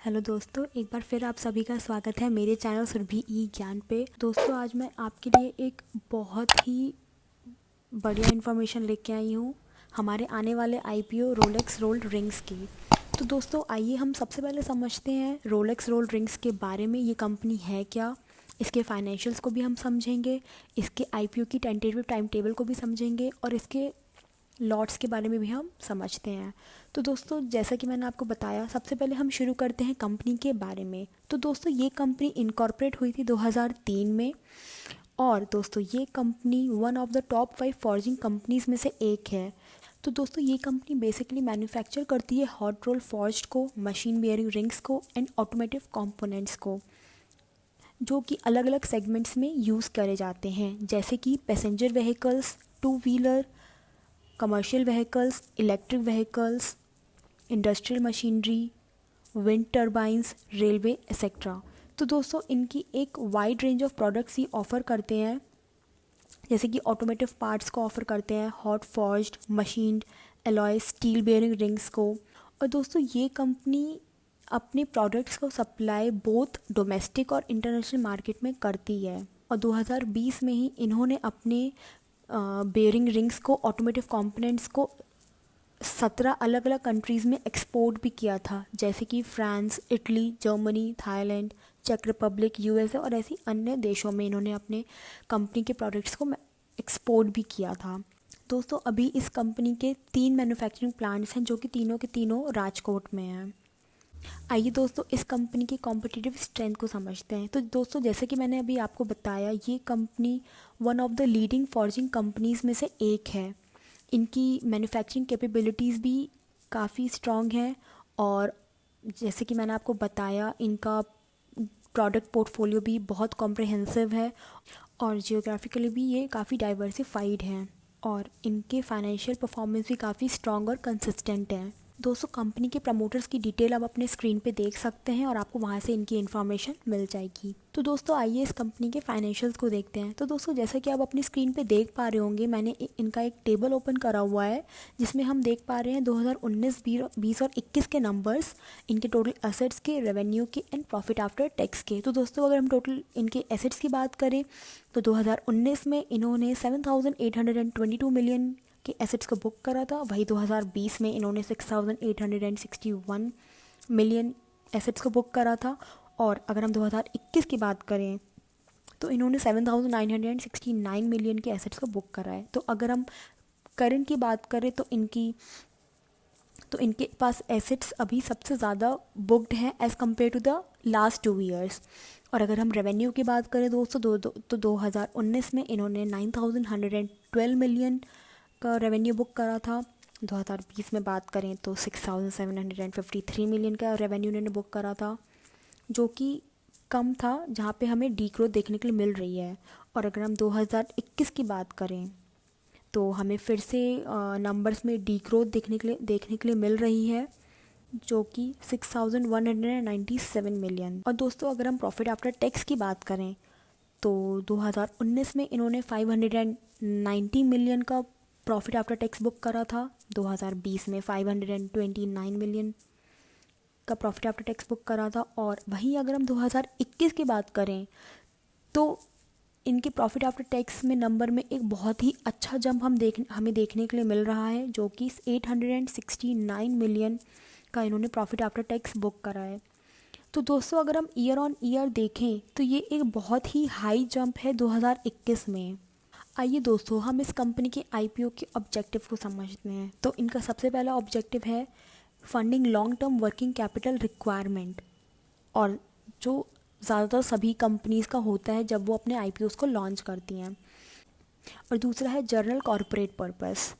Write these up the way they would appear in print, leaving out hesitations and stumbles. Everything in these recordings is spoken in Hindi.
हेलो दोस्तों, एक बार फिर आप सभी का स्वागत है मेरे चैनल सुरभि ई ज्ञान पे। दोस्तों, आज मैं आपके लिए एक बहुत ही बढ़िया इन्फॉर्मेशन लेके आई हूँ हमारे आने वाले आईपीओ रोलेक्स रोल्ड रिंग्स की। तो दोस्तों, आइए हम सबसे पहले समझते हैं रोलेक्स रोल्ड रिंग्स के बारे में। ये कंपनी है क्या, इसके फाइनेंशियल्स को भी हम समझेंगे, इसके आईपीओ की टेंटेटिव टाइम टेबल को भी समझेंगे और इसके लॉट्स के बारे में भी हम समझते हैं। तो दोस्तों, जैसा कि मैंने आपको बताया, सबसे पहले हम शुरू करते हैं कंपनी के बारे में। तो दोस्तों, ये कंपनी इनकॉर्पोरेट हुई थी 2003 में और दोस्तों ये company one of the top 5 forging companies में से एक है। तो दोस्तों, ये कंपनी बेसिकली मैन्युफैक्चर करती है हॉट रोल फॉर्ज्ड को, मशीन बियरिंग रिंग्स को एंड ऑटोमेटिव कंपोनेंट्स को, जो कि अलग अलग सेगमेंट्स में यूज़ करे जाते हैं, जैसे कि passenger vehicles, two wheeler, commercial vehicles, electric vehicles, industrial machinery, wind turbines, railway etcetera. तो दोस्तों, इनकी एक wide range of products he offer करते हैं, जैसे कि ऑटोमेटिव पार्ट्स को ऑफ़र करते हैं, hot forged, machined, alloy, steel bearing rings को। और दोस्तों, ये कंपनी अपने प्रोडक्ट्स को सप्लाई बोथ डोमेस्टिक और इंटरनेशनल मार्केट में करती है। और 2020 में ही इन्होंने अपने बेयरिंग रिंग्स को, ऑटोमेटिव कंपोनेंट्स को 17 अलग अलग कंट्रीज़ में एक्सपोर्ट भी किया था, जैसे कि फ्रांस, इटली, जर्मनी, थाईलैंड, चेक रिपब्लिक, यूएसए और ऐसी अन्य देशों में इन्होंने अपने कंपनी के प्रोडक्ट्स को एक्सपोर्ट भी किया था। दोस्तों, अभी इस कंपनी के 3 मैन्युफैक्चरिंग प्लांट्स हैं, जो कि तीनों के तीनों राजकोट में हैं। आइए दोस्तों, इस कंपनी की कॉम्पिटिटिव स्ट्रेंथ को समझते हैं। तो दोस्तों, जैसे कि मैंने अभी आपको बताया, ये company one of the leading forging companies में से एक है। इनकी मैन्युफैक्चरिंग कैपेबिलिटीज़ भी काफ़ी स्ट्रॉन्ग हैं और जैसे कि मैंने आपको बताया, इनका प्रोडक्ट पोर्टफोलियो भी बहुत कॉम्प्रिहेंसिव है और जियोग्राफिकली भी ये काफ़ी डाइवर्सिफाइड हैं और इनके फाइनेंशियल परफॉर्मेंस भी काफ़ी स्ट्रॉन्ग और कंसिस्टेंट हैं। दोस्तों, कंपनी के प्रमोटर्स की डिटेल आप अपने स्क्रीन पे देख सकते हैं और आपको वहाँ से इनकी इन्फॉर्मेशन मिल जाएगी। तो दोस्तों, आइए इस कंपनी के फाइनेंशियल्स को देखते हैं। तो दोस्तों, जैसा कि आप अपनी स्क्रीन पे देख पा रहे होंगे, मैंने इनका एक टेबल ओपन करा हुआ है, जिसमें हम देख पा रहे हैं 2019, 20 और 21 के नंबर्स, इनके टोटल एसेट्स के, रेवेन्यू के एंड प्रॉफिट आफ्टर टैक्स के। तो दोस्तों, अगर हम टोटल इनके एसेट्स की बात करें तो 2019 में इन्होंने 7,822 मिलियन के एसेट्स को बुक करा था। वही 2020 में इन्होंने 6,861 मिलियन एसेट्स को बुक करा था। और अगर हम 2021 की बात करें तो इन्होंने 7,969 मिलियन के एसेट्स को बुक करा है। तो अगर हम करंट की बात करें तो इनके पास एसेट्स अभी सबसे ज़्यादा बुकड हैं as compared to the last 2 years. और अगर हम रेवेन्यू की बात करें दोस्तों, तो 2019 में इन्होंने 9,112 मिलियन का रेवेन्यू बुक करा था। 2020 में बात करें तो 6,753 मिलियन का रेवेन्यू इन्होंने बुक करा था, जो कि कम था, जहाँ पे हमें डी ग्रोथ देखने के लिए मिल रही है। और अगर हम 2021 की बात करें तो हमें फिर से नंबर्स में डी ग्रोथ देखने के लिए मिल रही है, जो कि 6,197 मिलियन। और दोस्तों, अगर हम प्रॉफिट आफ्टर टैक्स की बात करें तो 2019 में इन्होंने 590 मिलियन का प्रॉफिट आफ्टर टैक्स बुक करा था। 2020 में 529 मिलियन का प्रॉफिट आफ्टर टैक्स बुक करा था। और वहीं अगर हम 2021 की बात करें तो इनके प्रॉफिट आफ्टर टैक्स में नंबर में एक बहुत ही अच्छा जंप हमें देखने के लिए मिल रहा है, जो कि 869 मिलियन का इन्होंने प्रॉफिट आफ्टर टैक्स बुक करा है। तो दोस्तों, अगर हम ईयर ऑन ईयर देखें तो ये एक बहुत ही हाई जंप है 2021 में। आइए दोस्तों, हम इस कंपनी के आईपीओ के ऑब्जेक्टिव को समझते हैं। तो इनका सबसे पहला ऑब्जेक्टिव है funding long term working capital requirement, और जो ज़्यादातर सभी कंपनीज़ का होता है जब वो अपने आईपीओस को लॉन्च करती हैं। और दूसरा है जनरल कॉरपोरेट पर्पस।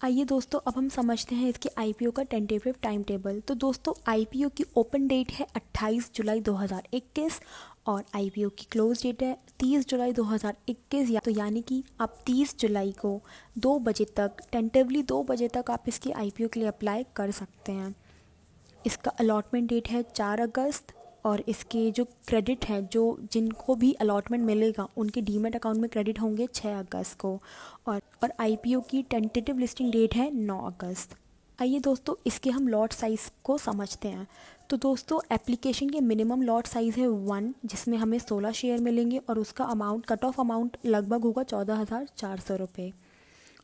आइए दोस्तों, अब हम समझते हैं इसके आईपीओ का टेंटेटिव टाइम टेबल। तो दोस्तों, आईपीओ की ओपन डेट है 28 जुलाई 2021 और आईपीओ की क्लोज डेट है 30 जुलाई 2021। तो यानी कि आप 30 जुलाई को 2 बजे तक, टेंटेटिवली 2 बजे तक आप इसकी आईपीओ के लिए अप्लाई कर सकते हैं। इसका अलॉटमेंट डेट है 4 अगस्त और इसके जो क्रेडिट हैं, जो जिनको भी अलॉटमेंट मिलेगा उनके डीमेट अकाउंट में क्रेडिट होंगे 6 अगस्त को। और आईपीओ की टेंटेटिव लिस्टिंग डेट है 9 अगस्त। आइए दोस्तों, इसके हम लॉट साइज़ को समझते हैं। तो दोस्तों एप्लीकेशन के मिनिमम लॉट साइज़ है 1, जिसमें हमें 16 शेयर मिलेंगे और उसका अमाउंट कट ऑफ अमाउंट लगभग होगा 14,400 रुपये।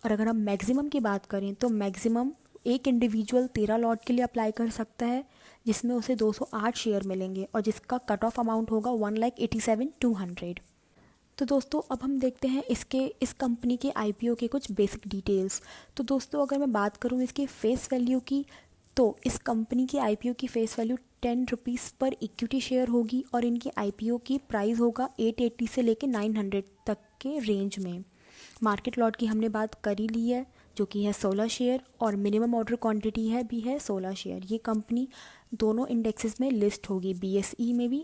और अगर हम मैक्सिमम की बात करें तो मैक्सिमम एक इंडिविजुअल 13 लॉट के लिए अप्लाई कर सकता है, जिसमें उसे 208 शेयर मिलेंगे और जिसका कट ऑफ अमाउंट होगा 1,87,200। तो दोस्तों अब हम देखते हैं इस कंपनी के आईपीओ के कुछ बेसिक डिटेल्स। तो दोस्तों अगर मैं बात करूँ इसकी फेस वैल्यू की, तो इस कंपनी की आईपीओ की फेस वैल्यू 10 रुपीज़ पर इक्विटी शेयर होगी और इनकी आईपीओ की प्राइस होगा 880 से लेकर 900 तक के रेंज में। मार्केट लॉट की हमने बात कर ही ली है, जो कि है 16 शेयर, और मिनिमम ऑर्डर क्वांटिटी है 16 शेयर। ये कंपनी दोनों इंडेक्सेस में लिस्ट होगी, बीएसई में भी,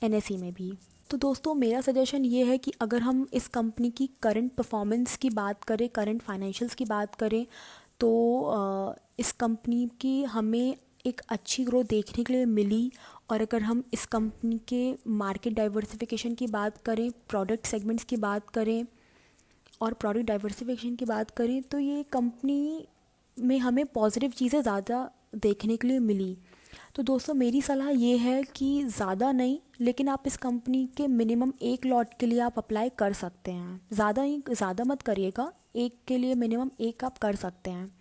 एनएसई में भी। तो दोस्तों मेरा सजेशन ये है कि अगर हम इस कंपनी की करंट परफॉर्मेंस की बात करें, करंट फाइनेंशियल्स की बात करें, तो इस कंपनी की हमें एक अच्छी ग्रोथ देखने के लिए मिली। और अगर हम इस कंपनी के मार्केट डाइवर्सिफिकेशन की बात करें, प्रोडक्ट सेगमेंट्स की बात करें और प्रोडक्ट डाइवर्सिफिकेशन की बात करें, तो ये कंपनी में हमें पॉजिटिव चीज़ें ज़्यादा देखने के लिए मिली। तो दोस्तों मेरी सलाह ये है कि ज़्यादा नहीं, लेकिन आप इस कंपनी के मिनिमम एक लॉट के लिए आप अप्लाई कर सकते हैं। ज़्यादा मत करिएगा, एक के लिए मिनिमम एक आप कर सकते हैं।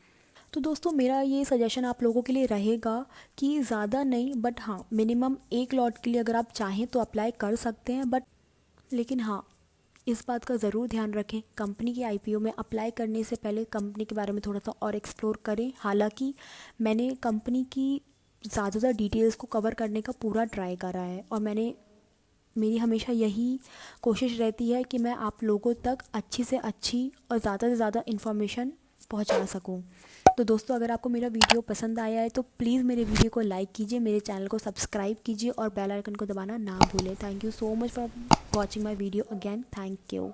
तो दोस्तों मेरा ये सजेशन आप लोगों के लिए रहेगा कि ज़्यादा नहीं, बट हाँ मिनिमम एक लॉट के लिए अगर आप चाहें तो अप्लाई कर सकते हैं। लेकिन हाँ, इस बात का ज़रूर ध्यान रखें, कंपनी की आईपीओ में अप्लाई करने से पहले कंपनी के बारे में थोड़ा सा और एक्सप्लोर करें। हालांकि मैंने कंपनी की ज़्यादातर डिटेल्स को कवर करने का पूरा ट्राई करा है और मेरी हमेशा यही कोशिश रहती है कि मैं आप लोगों तक अच्छी से अच्छी और ज़्यादा से ज़्यादा इन्फॉर्मेशन पहुंचा सकूं। तो दोस्तों अगर आपको मेरा वीडियो पसंद आया है तो प्लीज़ मेरे वीडियो को लाइक कीजिए, मेरे चैनल को सब्सक्राइब कीजिए और बेल आइकन को दबाना ना भूलें। Thank you so much for watching my video again. Thank you.